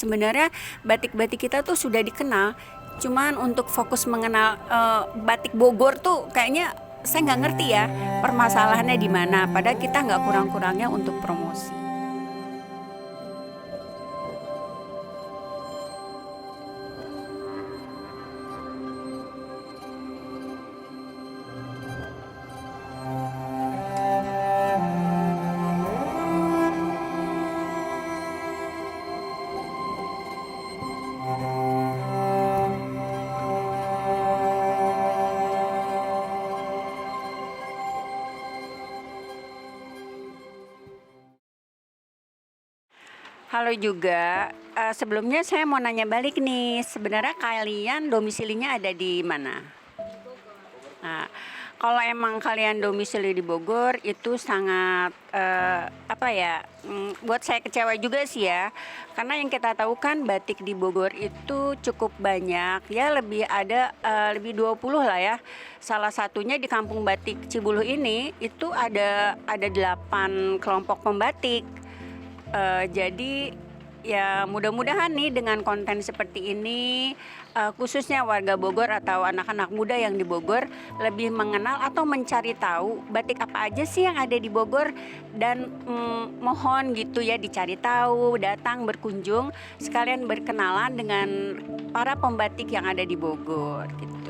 Sebenarnya batik-batik kita tuh sudah dikenal, cuman untuk fokus mengenal batik Bogor tuh kayaknya saya nggak ngerti ya permasalahannya di mana. Padahal kita nggak kurang-kurangnya untuk promosi. Halo juga, sebelumnya saya mau nanya balik nih, sebenarnya kalian domisilinya ada di mana? Nah, kalau emang kalian domisili di Bogor itu sangat apa ya? Buat saya kecewa juga sih ya. Karena yang kita tahu kan batik di Bogor itu cukup banyak. Ya lebih ada lebih 20 lah ya. Salah satunya di Kampung Batik Cibuluh ini itu ada 8 kelompok pembatik. Jadi ya mudah-mudahan nih dengan konten seperti ini khususnya warga Bogor atau anak-anak muda yang di Bogor lebih mengenal atau mencari tahu batik apa aja sih yang ada di Bogor dan mohon gitu ya dicari tahu, datang berkunjung sekalian berkenalan dengan para pembatik yang ada di Bogor gitu.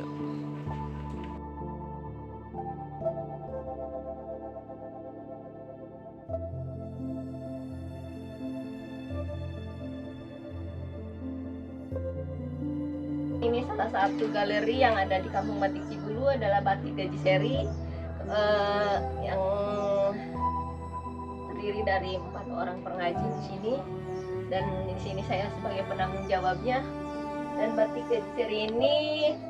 Ini salah satu galeri yang ada di Kampung Batik Cibulu adalah Batik Gaji Seri yang terdiri dari 4 orang pengrajin di sini dan di sini saya sebagai penanggung jawabnya. Dan Batik Gaji Seri ini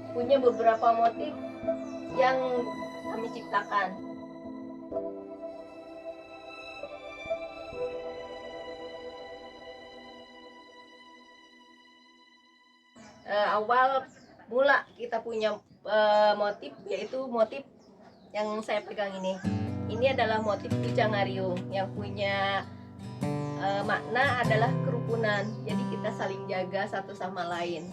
punya beberapa motif yang kami ciptakan. Awal mula kita punya motif yaitu motif yang saya pegang ini. Ini adalah motif Pucangariung yang punya makna adalah kerukunan. Jadi kita saling jaga satu sama lain.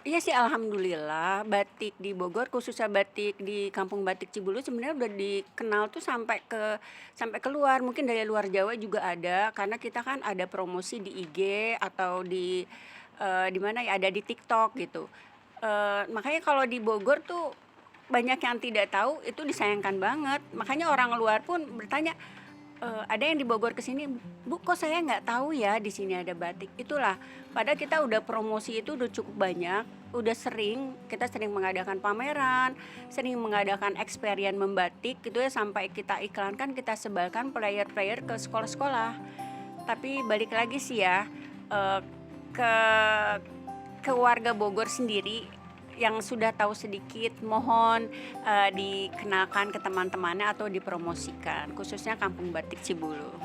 Iya sih alhamdulillah batik di Bogor khususnya batik di Kampung Batik Cibulu sebenarnya udah dikenal tuh sampai keluar, mungkin dari luar Jawa juga ada karena kita kan ada promosi di IG atau di mana ya, ada di TikTok gitu. Makanya kalau di Bogor tuh banyak yang tidak tahu, itu disayangkan banget. Makanya orang luar pun bertanya, ada yang di Bogor ke sini, "Bu, kok saya nggak tahu ya di sini ada batik?" Itulah, padahal kita udah promosi itu udah cukup banyak, udah sering, kita sering mengadakan pameran, sering mengadakan experience membatik gitu ya, sampai kita iklankan, kita sebarkan player-player ke sekolah-sekolah. Tapi balik lagi sih ya, eee, ke warga Bogor sendiri yang sudah tahu sedikit, mohon dikenalkan ke teman-temannya atau dipromosikan, khususnya Kampung Batik Cibulu.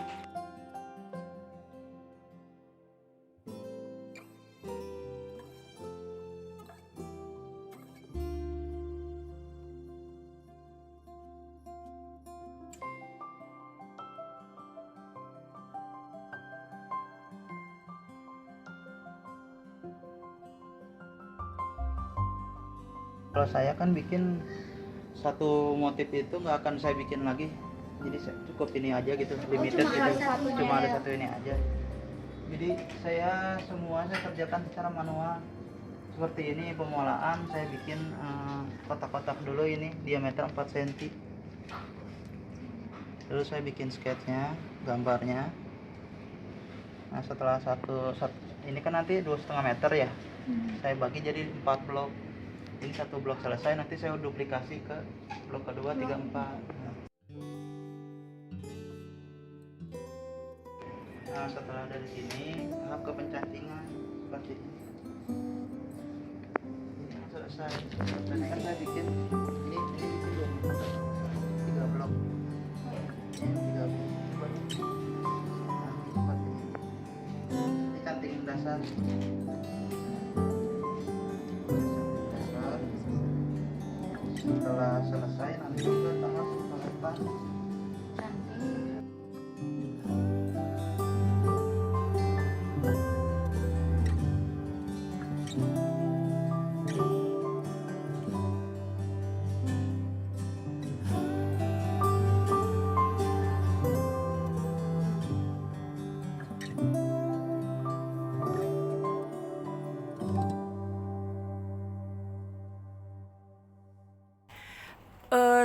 Kalau saya kan bikin satu motif itu nggak akan saya bikin lagi, jadi cukup ini aja gitu, limited gitu, cuma ada satu ini aja. Jadi saya semua saya kerjakan secara manual, seperti ini pemulaan saya bikin kotak-kotak dulu, ini diameter 4 cm. Lalu saya bikin sketsnya, gambarnya. Nah setelah ini kan nanti 2,5 meter ya, saya bagi jadi 4 blok. Ini satu blok selesai, nanti saya duplikasi ke blok kedua 3, 4. Nah setelah dari sini tahap ke pencantingan seperti ini. Ini selesai. Dan kan saya bikin ini bikin 3 blok. Ini 3 blok. Nah, seperti ini. Ini canting dasar. Setelah selesai nanti juga tahap peletan.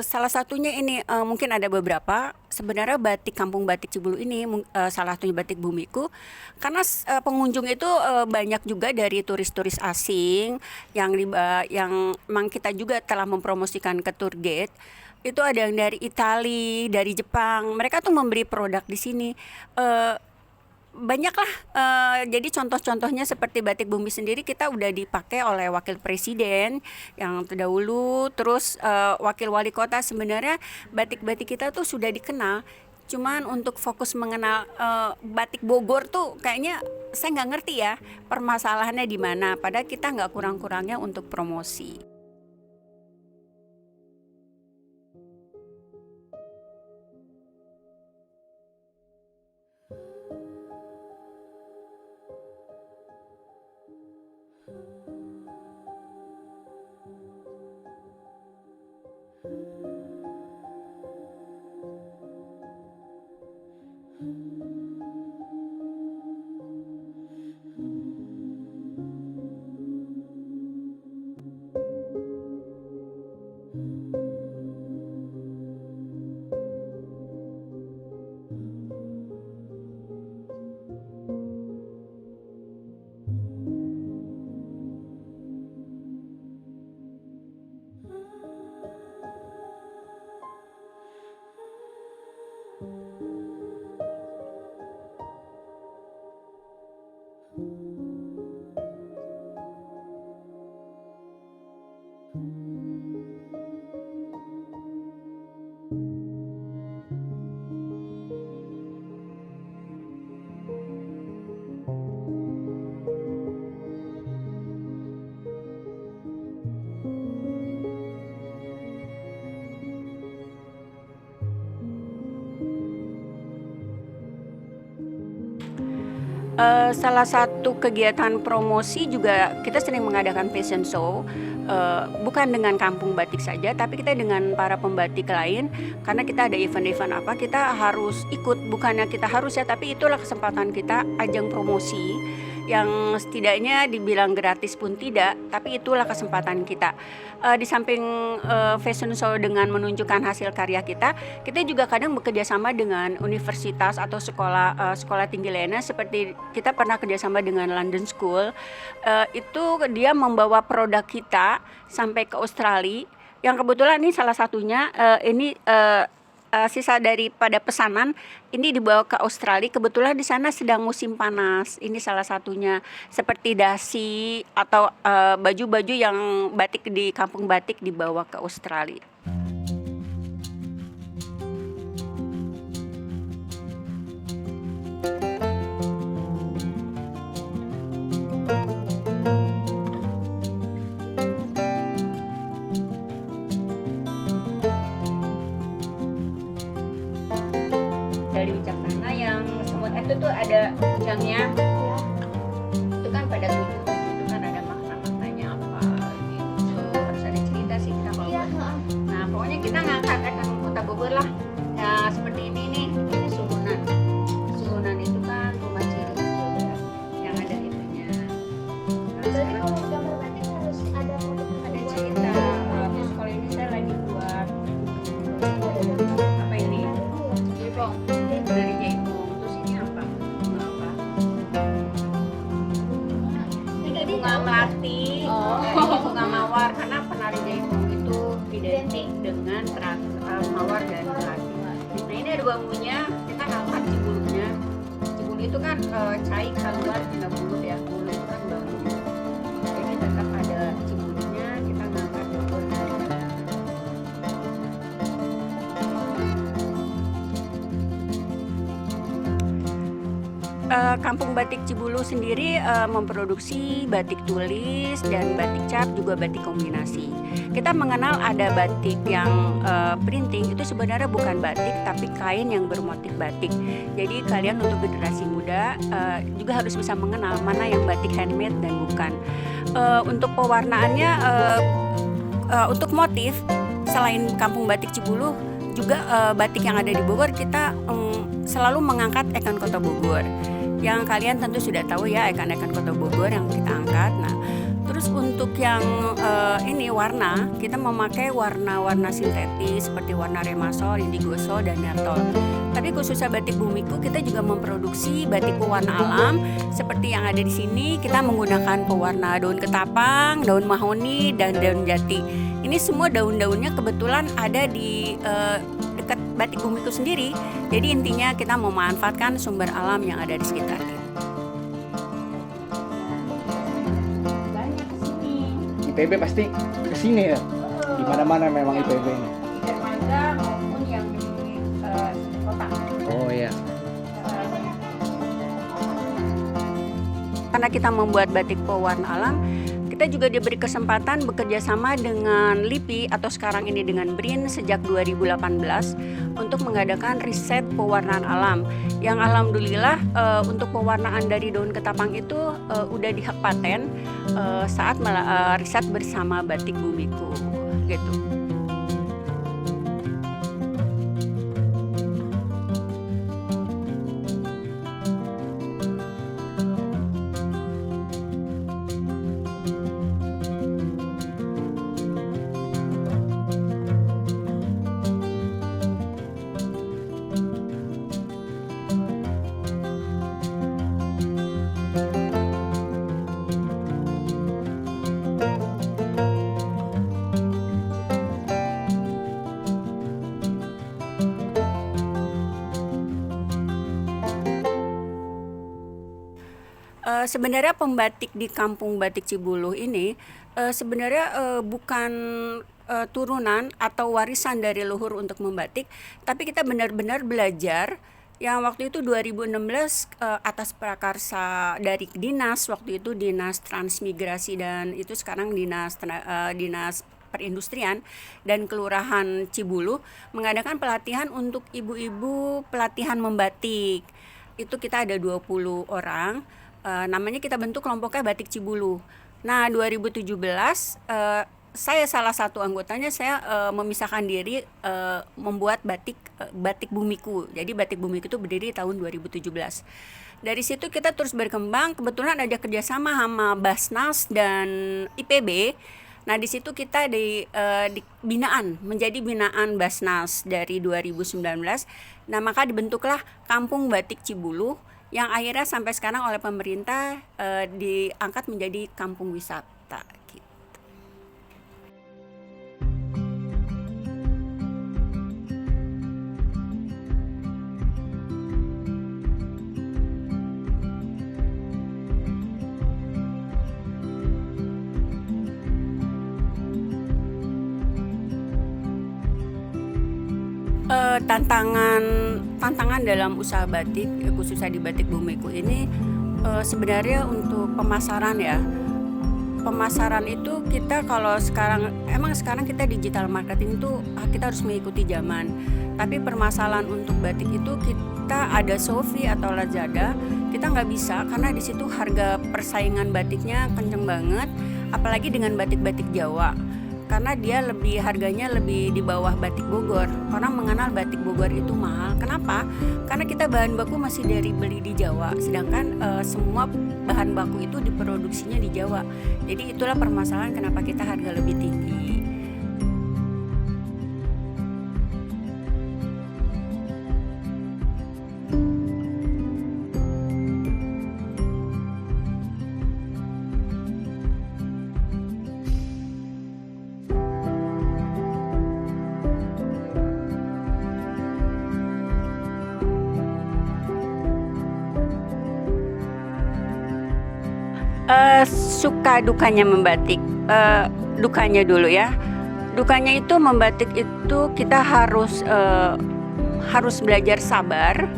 Salah satunya ini mungkin ada beberapa. Sebenarnya batik Kampung Batik Cibulu ini salah satunya batik Bumiku, karena pengunjung itu banyak juga dari turis-turis asing yang memang kita juga telah mempromosikan ke tour guide. Itu ada yang dari Italia, dari Jepang. Mereka tuh memberi produk di sini. Banyaklah, jadi contoh-contohnya seperti batik Bumi sendiri kita udah dipakai oleh wakil presiden yang terdahulu, terus wakil wali kota. Sebenarnya batik-batik kita tuh sudah dikenal, cuman untuk fokus mengenal batik Bogor tuh kayaknya saya nggak ngerti ya permasalahannya di mana, padahal kita nggak kurang-kurangnya untuk promosi. Salah satu kegiatan promosi juga kita sering mengadakan fashion show, bukan dengan Kampung Batik saja, tapi kita dengan para pembatik lain. Karena kita ada event-event apa, kita harus ikut, bukannya kita harus ya, tapi itulah kesempatan kita, ajang promosi yang setidaknya dibilang gratis pun tidak, tapi itulah kesempatan kita. Di samping fashion show dengan menunjukkan hasil karya kita juga kadang bekerja sama dengan universitas atau sekolah tinggi lainnya. Seperti kita pernah kerjasama dengan London School, itu dia membawa produk kita sampai ke Australia, yang kebetulan ini salah satunya ini sisa daripada pesanan ini dibawa ke Australia. Kebetulan di sana sedang musim panas. Ini salah satunya, seperti dasi atau baju-baju yang batik di Kampung Batik dibawa ke Australia. Dari Wicaksana yang semut itu tuh ada ujangnya, itu kan pada tujuh itu kan ada makna-maknanya apa gitu, harus ada cerita sih kita kalau nah pokoknya kita ngangkat kota Bogor lah ya, seperti ini nih, ini suhunan itu kan rumah ciri yang ada itunya. Jadi kalau gambar batik melati, Oh. ini bunga mawar karena penari jaipong itu identik dengan mawar dan melati. Nah ini ada bambunya, kita ngangkat cibulunya. Cibulu itu kan cair keluar tinggal bulu ya, bulu itu kan bambu. Jadi tetap ada cibulunya, kita ngangkat bambunya. Kampung Batik Cibulu sendiri memproduksi batik tulis dan batik cap, juga batik kombinasi. Kita mengenal ada batik yang printing, itu sebenarnya bukan batik tapi kain yang bermotif batik. Jadi kalian untuk generasi muda juga harus bisa mengenal mana yang batik handmade dan bukan. Untuk pewarnaannya, untuk motif selain Kampung Batik Cibulu, juga batik yang ada di Bogor kita selalu mengangkat ikon Kota Bogor. Yang kalian tentu sudah tahu ya, ikon-ikon Kota Bogor yang kita angkat. Nah, terus untuk yang ini warna, kita memakai warna-warna sintetis seperti warna remasol, indigoso, dan nertol. Tapi khususnya batik Bumiku, kita juga memproduksi batik pewarna alam seperti yang ada di sini. Kita menggunakan pewarna daun ketapang, daun mahoni, dan daun jati. Ini semua daun-daunnya kebetulan ada di dekat batik Bumiku sendiri. Jadi intinya kita memanfaatkan sumber alam yang ada di sekitar kita. Banyak kesini. IPB pasti kesini ya. Di mana-mana memang IPB ini. Di dermaga maupun yang di kota. Oh ya. Karena kita membuat batik pewarna alam, kita juga diberi kesempatan bekerja sama dengan LIPI atau sekarang ini dengan BRIN sejak 2018 untuk mengadakan riset pewarnaan alam. Yang alhamdulillah untuk pewarnaan dari daun ketapang itu udah dihak paten saat riset bersama Batik Bumiku gitu. Sebenarnya pembatik di Kampung Batik Cibulu ini sebenarnya bukan turunan atau warisan dari leluhur untuk membatik, tapi kita benar-benar belajar yang waktu itu 2016 atas prakarsa dari dinas, waktu itu Dinas Transmigrasi dan itu sekarang Dinas Perindustrian dan Kelurahan Cibulu mengadakan pelatihan untuk ibu-ibu pelatihan membatik. Itu kita ada 20 orang. Namanya kita bentuk kelompoknya Batik Cibulu. Nah 2017 saya salah satu anggotanya, saya memisahkan diri membuat batik Bumiku. Jadi Batik Bumiku itu berdiri tahun 2017. Dari situ kita terus berkembang, kebetulan ada kerjasama sama Basnas dan IPB. Nah di situ kita di menjadi binaan Basnas dari 2019. Nah maka dibentuklah Kampung Batik Cibulu yang akhirnya sampai sekarang oleh pemerintah diangkat menjadi kampung wisata. Gitu. Tantangan dalam usaha batik, khususnya di Batik Bumiku ini sebenarnya untuk pemasaran ya. Pemasaran itu kita kalau sekarang kita digital marketing itu kita harus mengikuti zaman. Tapi permasalahan untuk batik itu kita ada Shopee atau Lazada, kita nggak bisa karena di situ harga persaingan batiknya kenceng banget, apalagi dengan batik-batik Jawa. Karena dia harganya lebih di bawah batik Bogor. Orang mengenal batik Bogor itu mahal. Kenapa? Karena kita bahan baku masih dari beli di Jawa, sedangkan semua bahan baku itu diproduksinya di Jawa. Jadi itulah permasalahan kenapa kita harga lebih tinggi. suka dukanya membatik. Dukanya dulu ya. Dukanya itu membatik itu kita harus belajar sabar.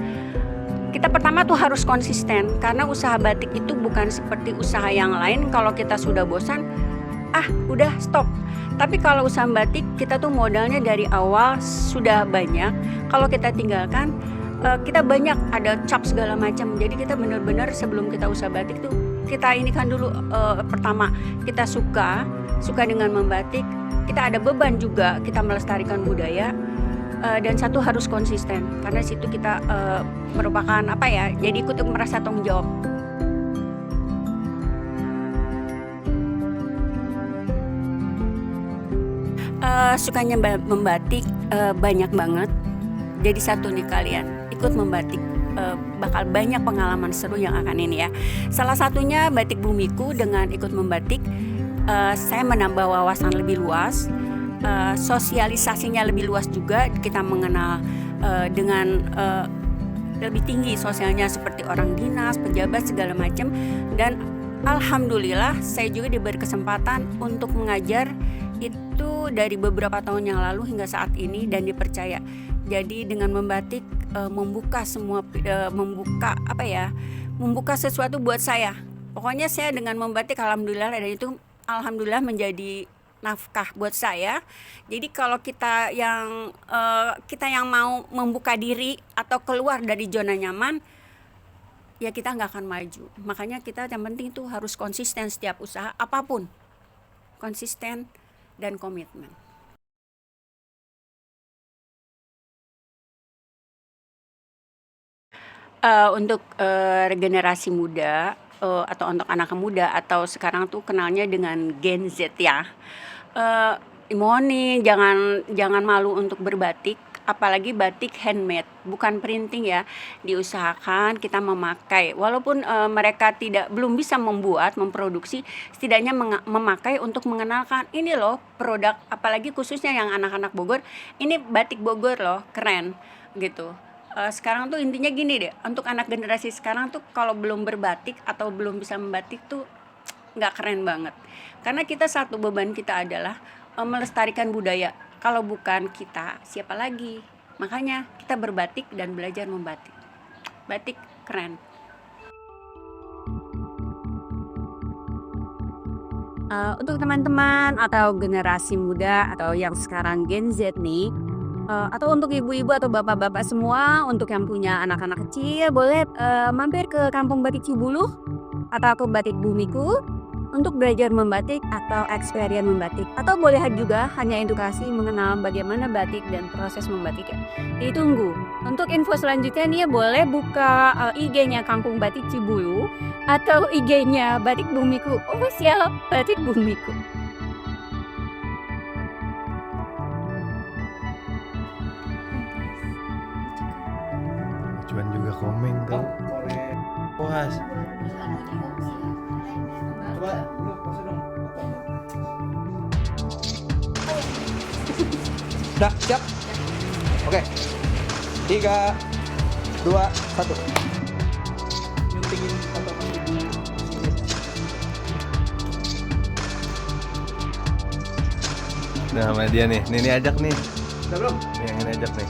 Kita pertama tuh harus konsisten karena usaha batik itu bukan seperti usaha yang lain. Kalau kita sudah bosan, udah stop. Tapi kalau usaha batik kita tuh modalnya dari awal sudah banyak. Kalau kita tinggalkan, kita banyak ada cap segala macam. Jadi kita benar-benar sebelum kita usaha batik tuh kita ini kan dulu pertama kita suka dengan membatik. Kita ada beban juga kita melestarikan budaya. Dan satu harus konsisten karena situ kita merupakan jadi ikut merasa tanggung jawab. Sukanya membatik banyak banget. Jadi satu nih kalian ikut membatik, bakal banyak pengalaman seru yang akan ini ya. Salah satunya batik bumiku. Dengan ikut membatik saya menambah wawasan lebih luas. Sosialisasinya lebih luas juga, kita mengenal dengan lebih tinggi sosialnya seperti orang dinas, pejabat segala macam. Dan alhamdulillah saya juga diberi kesempatan untuk mengajar itu dari beberapa tahun yang lalu hingga saat ini dan dipercaya. Jadi dengan membatik membuka sesuatu buat saya. Pokoknya saya dengan membatik alhamdulillah, dan itu alhamdulillah menjadi nafkah buat saya. Jadi kalau kita yang mau membuka diri atau keluar dari zona nyaman, ya kita nggak akan maju. Makanya kita yang penting itu harus konsisten setiap usaha apapun, konsisten dan komitmen. Untuk regenerasi muda atau untuk anak muda atau sekarang tuh kenalnya dengan Gen Z ya. Mohon nih jangan malu untuk berbatik, apalagi batik handmade, bukan printing ya. Diusahakan kita memakai, walaupun mereka belum bisa memproduksi, setidaknya memakai untuk mengenalkan ini loh produk, apalagi khususnya yang anak-anak Bogor, ini batik Bogor loh, keren gitu. Sekarang tuh intinya gini deh, untuk anak generasi sekarang tuh kalau belum berbatik atau belum bisa membatik tuh nggak keren banget. Karena kita satu beban kita adalah melestarikan budaya. Kalau bukan kita, siapa lagi? Makanya kita berbatik dan belajar membatik. Batik keren. Untuk teman-teman atau generasi muda atau yang sekarang Gen Z nih, atau untuk ibu-ibu atau bapak-bapak semua, untuk yang punya anak-anak kecil, boleh mampir ke Kampung Batik Cibuluh atau ke Batik Bumiku untuk belajar membatik atau experience membatik, atau boleh juga hanya edukasi mengenal bagaimana batik dan proses membatiknya. Ditunggu. Untuk info selanjutnya nih boleh buka IG-nya Kampung Batik Cibuluh atau IG-nya Batik Bumiku official Batik Bumiku. Cuman juga komen tuh. Puas. Coba lu pose dong. Udah siap? Oke. 3 2 1. Nyuntingin foto-foto di sini. Nah sama dia nih, ini ajak nih. Udah belum? Nih yang ini ajak nih.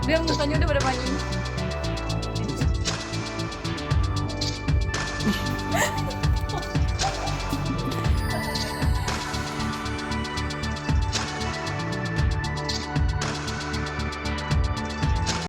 Dia mukanya udah pada panjang.